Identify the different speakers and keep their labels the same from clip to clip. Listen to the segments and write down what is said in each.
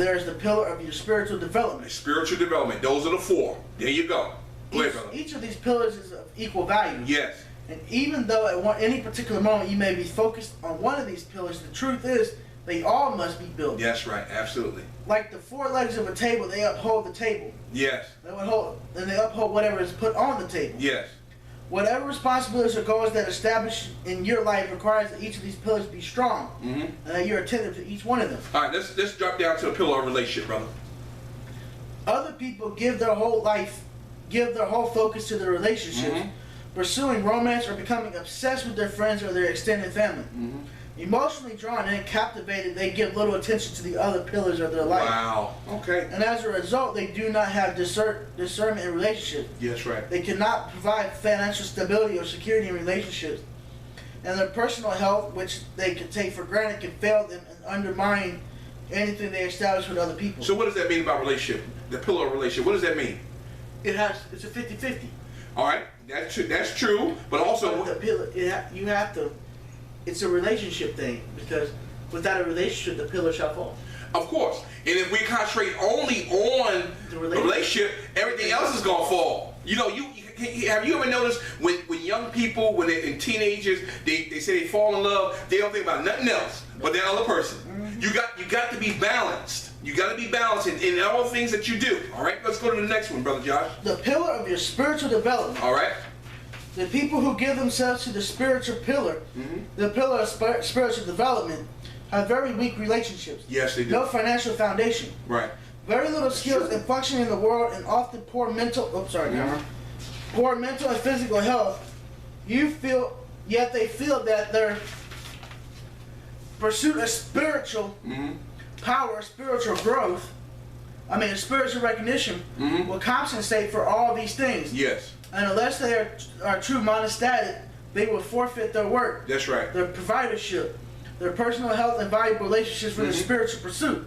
Speaker 1: There's the pillar of your spiritual development.
Speaker 2: Spiritual development. Those are the four. There you go. Go ahead, brother.
Speaker 1: Each of these pillars is of equal value.
Speaker 2: Yes.
Speaker 1: And even though any particular moment you may be focused on one of these pillars, the truth is they all must be built.
Speaker 2: That's right. Absolutely.
Speaker 1: Like the four legs of a table, they uphold the table.
Speaker 2: Yes.
Speaker 1: They uphold whatever is put on the table.
Speaker 2: Yes.
Speaker 1: Whatever responsibilities or goals that establish in your life requires that each of these pillars be strong, and that you're attentive to each one of them.
Speaker 2: All right, let's drop down to the pillar of relationship, brother.
Speaker 1: Other people give their whole focus to their relationships, pursuing romance or becoming obsessed with their friends or their extended family. Emotionally drawn and captivated, they give little attention to the other pillars of their life.
Speaker 2: Wow. Okay.
Speaker 1: And as a result, they do not have discernment in relationships.
Speaker 2: Yes, right.
Speaker 1: They cannot provide financial stability or security in relationships. And their personal health, which they can take for granted, can fail them and undermine anything they establish with other people.
Speaker 2: So what does that mean about relationship? The pillar of relationship. What does that mean?
Speaker 1: It's a 50-50.
Speaker 2: All right. That's true. That's true. But also,
Speaker 1: But the pillar, you have to. It's a relationship thing, because without a relationship, the pillar shall fall.
Speaker 2: of course. And if we concentrate only on the relationship, everything else is gonna fall. You know, have you ever noticed when young people, when they're teenagers, they say they fall in love, they don't think about nothing else but that other person. You got to be balanced. You got to be balanced in all things that you do. All right, let's go to the next one, Brother Josh.
Speaker 1: The pillar of your spiritual development.
Speaker 2: All right.
Speaker 1: The people who give themselves to the spiritual pillar, the pillar of spiritual development, have very weak relationships.
Speaker 2: Yes, they do.
Speaker 1: No financial foundation.
Speaker 2: Right.
Speaker 1: Very little skills in functioning in the world, and often poor mental. Poor mental and physical health. Yet they feel that their pursuit of spiritual power, spiritual growth, spiritual recognition, will compensate for all these things.
Speaker 2: Yes.
Speaker 1: And unless they are true monostatic, they will forfeit their work.
Speaker 2: That's right.
Speaker 1: Their providership, their personal health and valuable relationships for their spiritual pursuit.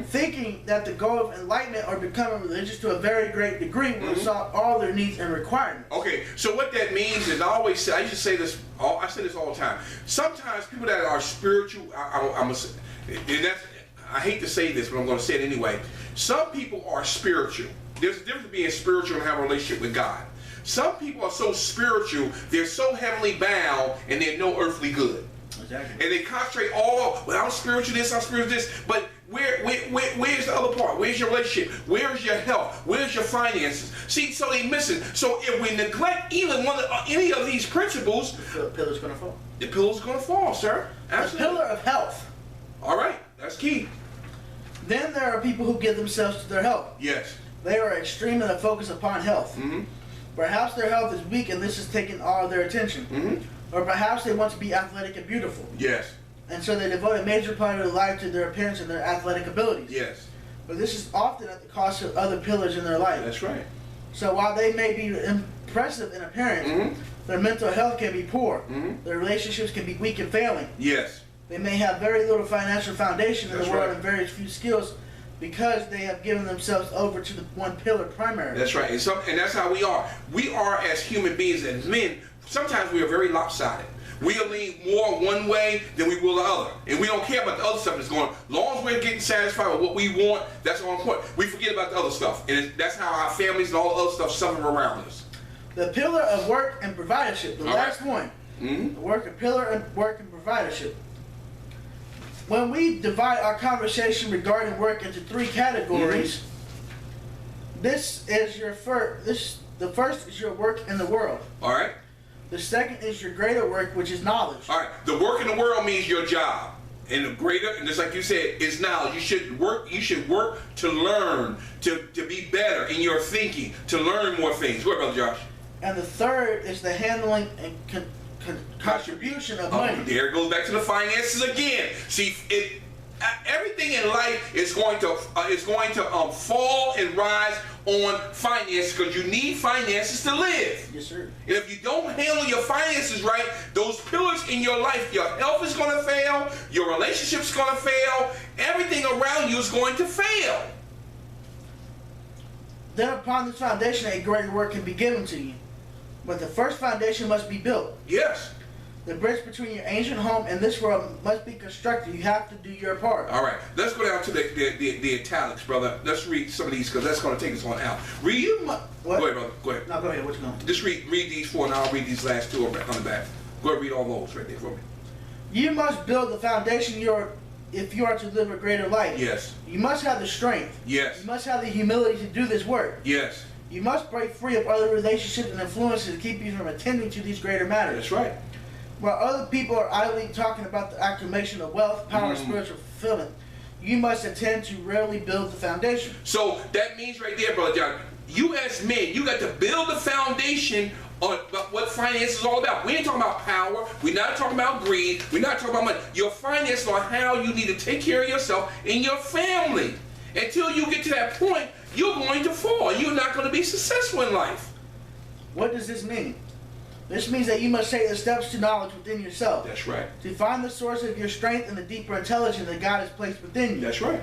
Speaker 1: Thinking that the goal of enlightenment or becoming religious to a very great degree will solve all their needs and requirements.
Speaker 2: Okay, so what that means is, I used to say this, I say this all the time. Sometimes people that are spiritual, and I hate to say this, but I'm going to say it anyway. Some people are spiritual. There's a difference between being spiritual and having a relationship with God. Some people are so spiritual, they're so heavenly bound, and they're no earthly good.
Speaker 1: Exactly.
Speaker 2: And they concentrate I'm spiritual this, I'm spiritual this, but where's the other part? Where's your relationship? Where's your health? Where's your finances? See, so they missing. So if we neglect any of these principles,
Speaker 1: the pillar's going to fall.
Speaker 2: The pillar's going to fall, sir. Absolutely.
Speaker 1: The pillar of health.
Speaker 2: All right, that's key.
Speaker 1: Then there are people who give themselves to their health.
Speaker 2: Yes.
Speaker 1: They are extreme in the focus upon health. Perhaps their health is weak and this is taking all their attention. Or perhaps they want to be athletic and beautiful.
Speaker 2: Yes.
Speaker 1: And so they devote a major part of their life to their appearance and their athletic abilities.
Speaker 2: Yes.
Speaker 1: But this is often at the cost of other pillars in their life.
Speaker 2: That's right.
Speaker 1: So while they may be impressive in appearance, their mental health can be poor. Their relationships can be weak and failing.
Speaker 2: Yes.
Speaker 1: They may have very little financial foundation in
Speaker 2: That's
Speaker 1: the world
Speaker 2: right.
Speaker 1: and very few skills, because they have given themselves over to the one pillar primarily.
Speaker 2: That's right. And that's how we are. We are, as human beings and men, sometimes we are very lopsided. We'll lean more one way than we will the other. And we don't care about the other stuff that's going on. As long as we're getting satisfied with what we want, that's all important. We forget about the other stuff. And that's how our families and all the other stuff suffer around us.
Speaker 1: The pillar of work and providership, the last one. The pillar of work and providership. When we divide our conversation regarding work into three categories, the first is your work in the world.
Speaker 2: All right.
Speaker 1: The second is your greater work, which is knowledge.
Speaker 2: All right. The work in the world means your job, and the greater, and just like you said, is knowledge. You should work to learn, to be better in your thinking, to learn more things. Go ahead, Brother Josh.
Speaker 1: And the third is the handling and contribution of money.
Speaker 2: There it goes back to the finances again. See, everything in life is going to fall and rise on finances, because you need finances to live.
Speaker 1: Yes, sir.
Speaker 2: And if you don't handle your finances right, those pillars in your life, your health is going to fail, your relationship's going to fail, everything around you is going to fail.
Speaker 1: Then upon this foundation, a greater work can be given to you. But the first foundation must be built.
Speaker 2: Yes.
Speaker 1: The bridge between your ancient home and this world must be constructed. You have to do your part.
Speaker 2: All right, let's go down to the italics, brother. Let's read some of these because that's going to take us on out. Read.
Speaker 1: What?
Speaker 2: Go ahead, brother. Go ahead.
Speaker 1: No, go ahead. What you going?
Speaker 2: Just read these four, and I'll read these last two on the back. Go ahead, read all those right there for me.
Speaker 1: You must build the foundation if you are to live a greater life.
Speaker 2: Yes.
Speaker 1: You must have the strength.
Speaker 2: Yes.
Speaker 1: You must have the humility to do this work.
Speaker 2: Yes.
Speaker 1: You must break free of other relationships and influences to keep you from attending to these greater matters.
Speaker 2: That's right.
Speaker 1: While other people are idly talking about the accumulation of wealth, power, and spiritual fulfillment, you must attend to rarely build the foundation.
Speaker 2: So that means right there, Brother John, you as men, you got to build the foundation on what finance is all about. We ain't talking about power. We're not talking about greed. We're not talking about money. Your finances on how you need to take care of yourself and your family. Until you get to that point, you're going to fall. You're not going to be successful in life.
Speaker 1: What does this mean? This means that you must take the steps to knowledge within yourself.
Speaker 2: That's right.
Speaker 1: To find the source of your strength and the deeper intelligence that God has placed within you.
Speaker 2: That's right.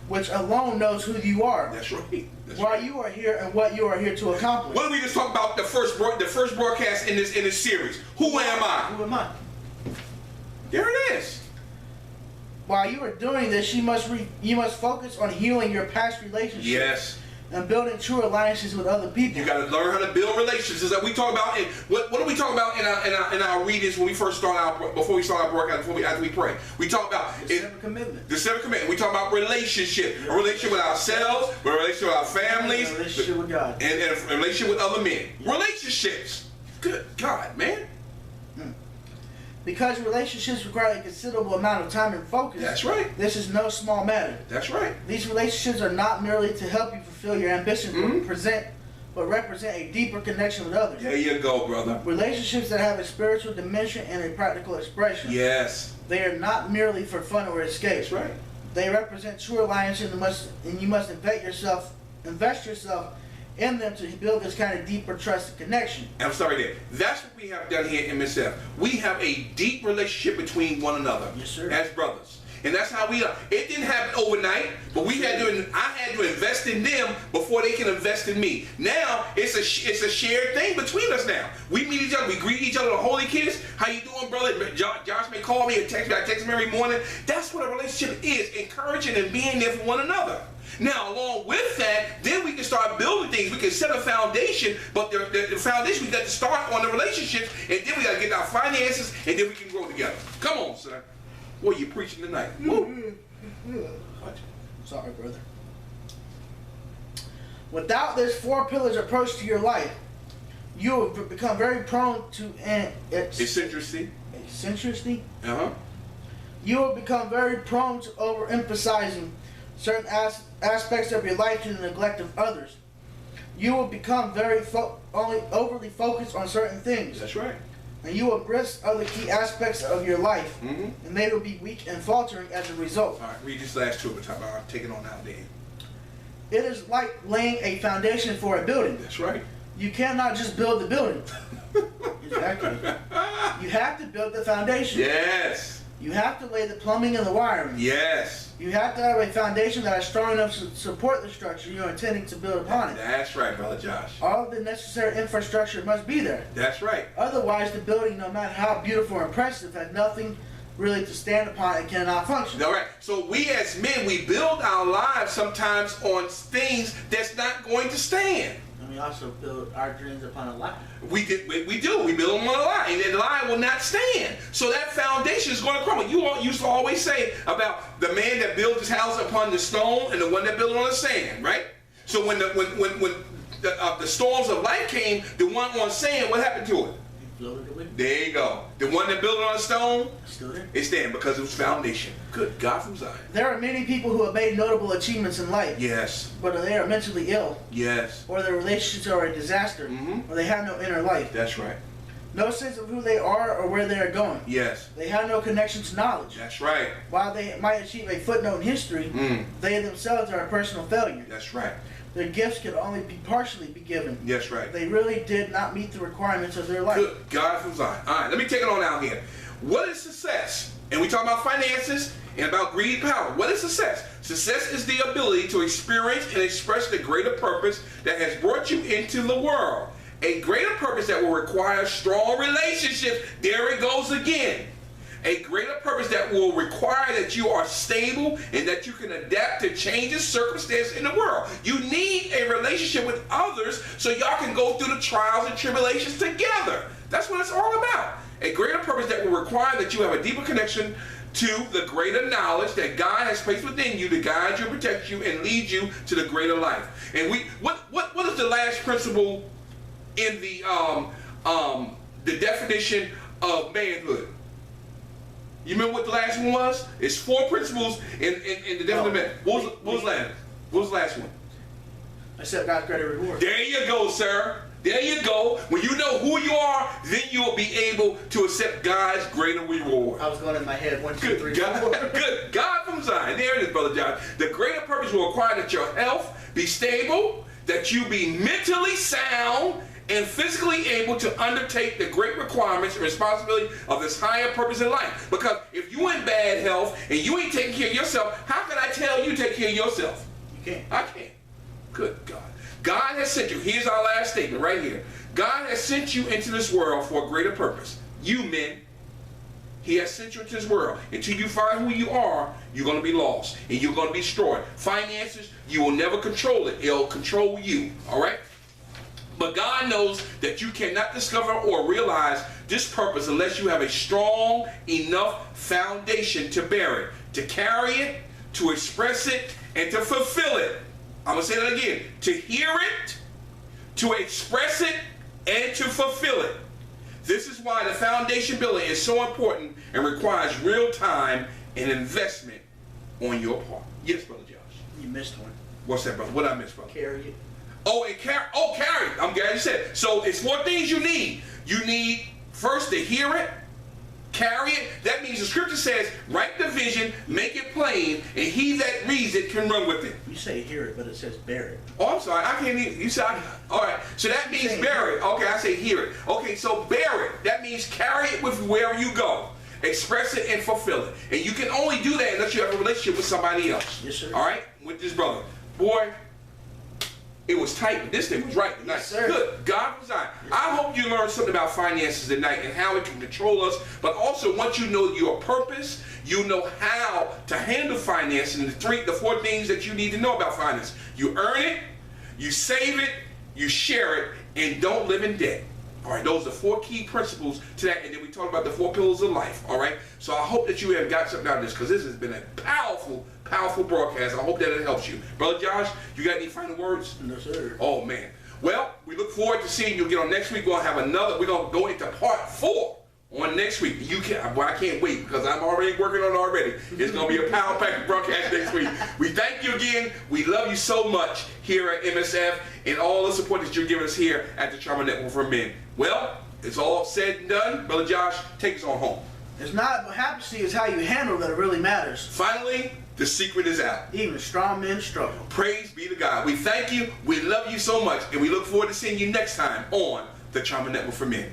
Speaker 1: Which alone knows who you are.
Speaker 2: That's right.
Speaker 1: Why you are here and what you are here to accomplish.
Speaker 2: What did we just talk about the first broadcast in this series? Who am I?
Speaker 1: Who am I?
Speaker 2: There it is.
Speaker 1: While you are doing this, you must focus on healing your past relationships.
Speaker 2: Yes.
Speaker 1: And building true alliances with other people.
Speaker 2: You got to learn how to build relationships. That we talk about. And what do we talk about in our readings when we first start out, before we start our broadcast, after we pray? We talk about
Speaker 1: the seven commitments.
Speaker 2: The seven commitments. We talk about relationship, a relationship with ourselves, a relationship with our families,
Speaker 1: a relationship with God,
Speaker 2: and a relationship with other men. Relationships. Good God, man.
Speaker 1: Because relationships require a considerable amount of time and focus.
Speaker 2: That's right.
Speaker 1: This is no small matter.
Speaker 2: That's right.
Speaker 1: These relationships are not merely to help you fulfill your ambitions, but represent a deeper connection with others.
Speaker 2: There you go, brother.
Speaker 1: Relationships that have a spiritual dimension and a practical expression.
Speaker 2: Yes.
Speaker 1: They are not merely for fun or escape.
Speaker 2: That's right.
Speaker 1: They represent true alliance, and you must invest yourself in them to build this kind of deeper trusted connection.
Speaker 2: I'm sorry there. That's what we have done here at MSF. We have a deep relationship between one another.
Speaker 1: Yes, sir.
Speaker 2: As brothers. And that's how we are. It didn't happen overnight, but I had to invest in them before they can invest in me. Now it's a shared thing between us now. We meet each other, we greet each other, the holy kiss. How you doing, brother? Josh may call me and text me. I text him every morning. That's what a relationship is, encouraging and being there for one another. Now, along with that, then we can start building things. We can set a foundation, but the foundation, we got to start on the relationships, and then we got to get our finances, and then we can grow together. Come on, son. What are you preaching tonight? Woo.
Speaker 1: Sorry, brother. Without this four pillars approach to your life, you will become very prone to
Speaker 2: eccentricity.
Speaker 1: Eccentricity?
Speaker 2: Uh-huh.
Speaker 1: You will become very prone to overemphasizing certain aspects of your life to the neglect of others. You will become very overly focused on certain things.
Speaker 2: That's right.
Speaker 1: And you will risk other key aspects of your life, and they will be weak and faltering as a result.
Speaker 2: All right, read this last two at a time. I'll take it on out there.
Speaker 1: It is like laying a foundation for a building.
Speaker 2: That's right.
Speaker 1: You cannot just build the building. Exactly. You have to build the foundation.
Speaker 2: Yes.
Speaker 1: You have to lay the plumbing and the wiring.
Speaker 2: Yes.
Speaker 1: You have to have a foundation that is strong enough to support the structure you're intending to build upon it.
Speaker 2: That's right, Brother Josh.
Speaker 1: All of the necessary infrastructure must be there.
Speaker 2: That's right.
Speaker 1: Otherwise, the building, no matter how beautiful or impressive, has nothing really to stand upon and cannot function.
Speaker 2: All right. So we as men, we build our lives sometimes on things that's not going to stand.
Speaker 1: And we also build our dreams upon a lie.
Speaker 2: We do. We build them on a lie, and the lie will not stand. So that foundation is going to crumble. You all used to always say about the man that built his house upon the stone and the one that built it on the sand, right? So when the storms of life came, the one on sand, what happened to it?
Speaker 1: Floated away.
Speaker 2: There you go. The one that built it on a stone,
Speaker 1: Still there.
Speaker 2: it stand because it was foundation. Good God from Zion.
Speaker 1: There are many people who have made notable achievements in life,
Speaker 2: Yes.
Speaker 1: but they are mentally ill,
Speaker 2: Yes.
Speaker 1: or their relationships are a disaster, or they have no inner life.
Speaker 2: That's right.
Speaker 1: No sense of who they are or where they are going.
Speaker 2: Yes.
Speaker 1: They have no connection to knowledge.
Speaker 2: That's right.
Speaker 1: While they might achieve a footnote in history, they themselves are a personal failure.
Speaker 2: That's right.
Speaker 1: Their gifts can only partially be given.
Speaker 2: That's right.
Speaker 1: They really did not meet the requirements of their life.
Speaker 2: Good God from Zion. All right, let me take it on out here. What is success? And we talk about finances and about greed, power. What is success? Success is the ability to experience and express the greater purpose that has brought you into the world. A greater purpose that will require strong relationships. There it goes again. A greater purpose that will require that you are stable and that you can adapt to changes, circumstances in the world. You need a relationship with others so y'all can go through the trials and tribulations together. That's what it's all about. A greater purpose that will require that you have a deeper connection to the greater knowledge that God has placed within you to guide you, protect you, and lead you to the greater life. And what is the last principle in the definition of manhood? You remember what the last one was? It's 4 principles in the definition of man. What was the last one?
Speaker 1: Accept God's greater reward.
Speaker 2: There you go, sir. There you go. When you know who you are, then you'll be able to accept God's greater reward.
Speaker 1: I was going in my head. 1, 2,
Speaker 2: Good
Speaker 1: 3,
Speaker 2: God,
Speaker 1: 4.
Speaker 2: good God from Zion. There it is, Brother John. The greater purpose will require that your health be stable, that you be mentally sound, and physically able to undertake the great requirements and responsibility of this higher purpose in life. Because if you in bad health and you ain't taking care of yourself, how can I tell you to take care of yourself?
Speaker 1: You can't.
Speaker 2: I can't. Good God. God has sent you. Here's our last statement right here. God has sent you into this world for a greater purpose. You men, He has sent you into this world. Until you find who you are, you're going to be lost and you're going to be destroyed. Finances, you will never control it. It'll control you. All right? But God knows that you cannot discover or realize this purpose unless you have a strong enough foundation to bear it, to carry it, to express it, and to fulfill it. I'm going to say that again. To hear it, to express it, and to fulfill it. This is why the foundation building is so important and requires real time and investment on your part. Yes, Brother Josh.
Speaker 1: You missed one.
Speaker 2: What's that, brother? What did I miss, brother?
Speaker 1: Carry it.
Speaker 2: Oh, and carry. Oh, carry. I'm glad you said it. So it's 4 things you need. You need first to hear it, carry it. That means the scripture says, write the vision, make it plain, and he that reads it can run with it.
Speaker 1: You say hear it, but it says bear it.
Speaker 2: Oh, I'm sorry. I can't even. You said, all right. So that means bear it. Okay, I say hear it. Okay, so bear it. That means carry it with wherever you go. Express it and fulfill it. And you can only do that unless you have a relationship with somebody else.
Speaker 1: Yes, sir.
Speaker 2: All right? With this brother. Boy, it was tight, but this thing was right tonight.
Speaker 1: Yes, sir.
Speaker 2: Good. God was on. I hope you learned something about finances tonight and how it can control us. But also, once you know your purpose, you know how to handle finance and the 4 things that you need to know about finance. You earn it, you save it, you share it, and don't live in debt. All right, those are 4 key principles to that. And then we talked about the 4 pillars of life. All right. So I hope that you have got something out of this because this has been a powerful, powerful broadcast. I hope that it helps you. Brother Josh, you got any final words?
Speaker 1: No, sir.
Speaker 2: Oh, man. Well, we look forward to seeing you again on next week. We're going to have we're going to go into part 4 on next week. I can't wait because I'm already working on it already. It's going to be a power packed broadcast next week. We thank you again. We love you so much here at MSF and all the support that you're giving us here at the Trauma Network for Men. Well, it's all said and done. Brother Josh, take us on home.
Speaker 1: It's not what happens to you, it's how you handle that really matters.
Speaker 2: Finally, the secret is out.
Speaker 1: Even strong men struggle.
Speaker 2: Praise be to God. We thank you. We love you so much. And we look forward to seeing you next time on the Trauma Network for Men.